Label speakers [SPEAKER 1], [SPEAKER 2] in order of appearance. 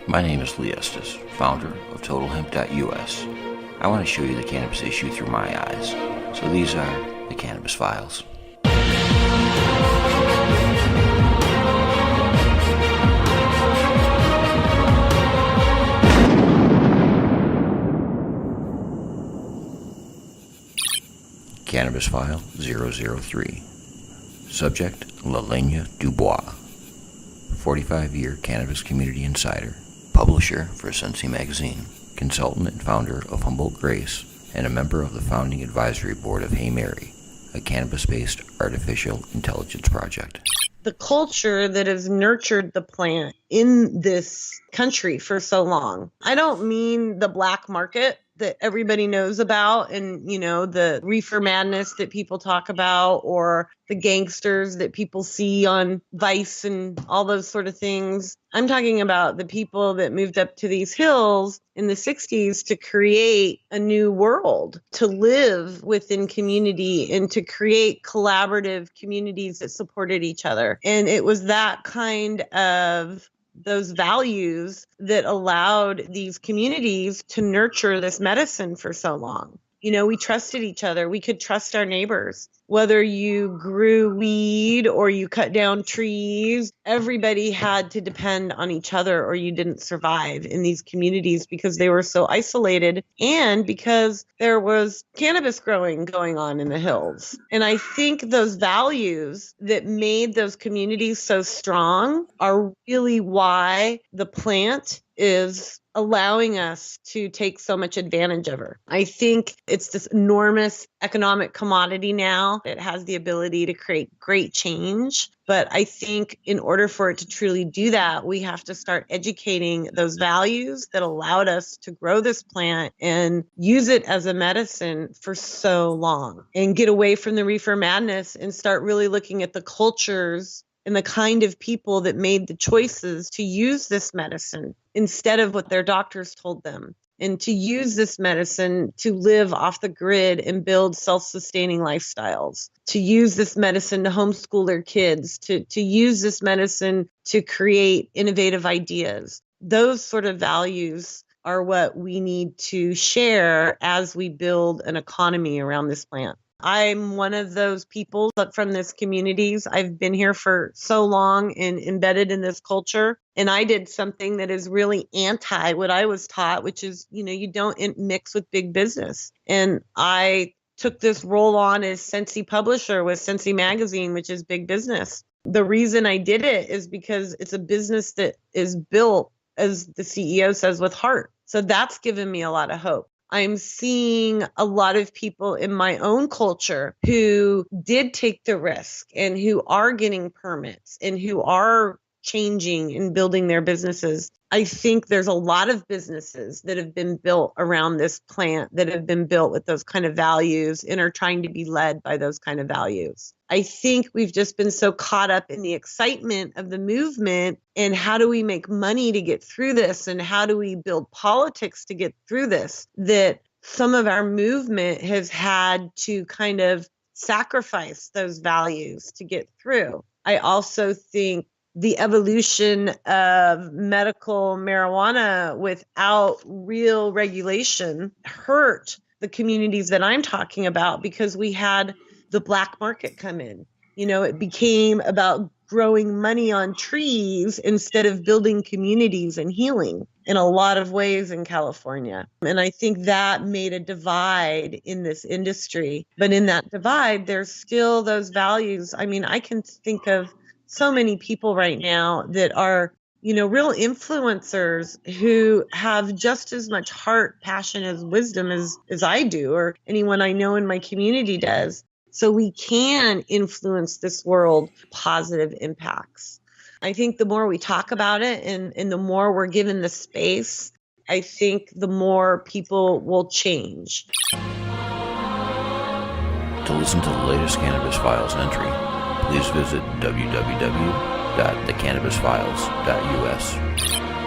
[SPEAKER 1] My name is Lee Estes, founder of TotalHemp.us. I want to show you the cannabis issue through my eyes. So these are the Cannabis Files. Cannabis File 003. Subject, Lelehnia Du Bois. 45-year cannabis community insider, publisher for Sensi Magazine, consultant and founder of Humboldt Grace, and a member of the founding advisory board of Hey Mary, a cannabis-based artificial intelligence project.
[SPEAKER 2] The culture that has nurtured the plant in this country for so long. I don't mean the black market that everybody knows about and, the reefer madness that people talk about, or the gangsters that people see on Vice and all those sort of things. I'm talking about the people that moved up to these hills in the 60s to create a new world, to live within community and to create collaborative communities that supported each other. And it was that kind of those values that allowed these communities to nurture this medicine for so long. We trusted each other. We could trust our neighbors. Whether you grew weed or you cut down trees, everybody had to depend on each other or you didn't survive in these communities because they were so isolated and because there was cannabis going on in the hills. And I think those values that made those communities so strong are really why the plant is allowing us to take so much advantage of her. I think it's this enormous economic commodity now. It has the ability to create great change. But I think in order for it to truly do that, we have to start educating those values that allowed us to grow this plant and use it as a medicine for so long and get away from the reefer madness and start really looking at the cultures and the kind of people that made the choices to use this medicine instead of what their doctors told them, and to use this medicine to live off the grid and build self-sustaining lifestyles, to use this medicine to homeschool their kids, to use this medicine to create innovative ideas. Those sort of values are what we need to share as we build an economy around this plant. I'm one of those people from this communities. I've been here for so long and embedded in this culture. And I did something that is really anti what I was taught, which is, you don't mix with big business. And I took this role on as Sensi publisher with Sensi Magazine, which is big business. The reason I did it is because it's a business that is built, as the CEO says, with heart. So that's given me a lot of hope. I'm seeing a lot of people in my own culture who did take the risk and who are getting permits and who are changing and building their businesses. I think there's a lot of businesses that have been built around this plant that have been built with those kind of values and are trying to be led by those kind of values. I think we've just been so caught up in the excitement of the movement and how do we make money to get through this and how do we build politics to get through this, that some of our movement has had to kind of sacrifice those values to get through. I also think the evolution of medical marijuana without real regulation hurt the communities that I'm talking about because we had the black market come in. It became about growing money on trees instead of building communities and healing in a lot of ways in California. And I think that made a divide in this industry. But in that divide, there's still those values. I mean, I can think of so many people right now that are, real influencers who have just as much heart, passion, as wisdom as I do, or anyone I know in my community does. So we can influence this world, positive impacts. I think the more we talk about it and the more we're given the space, I think the more people will change.
[SPEAKER 1] To listen to the latest Cannabis Files entry, please visit www.thecannabisfiles.us.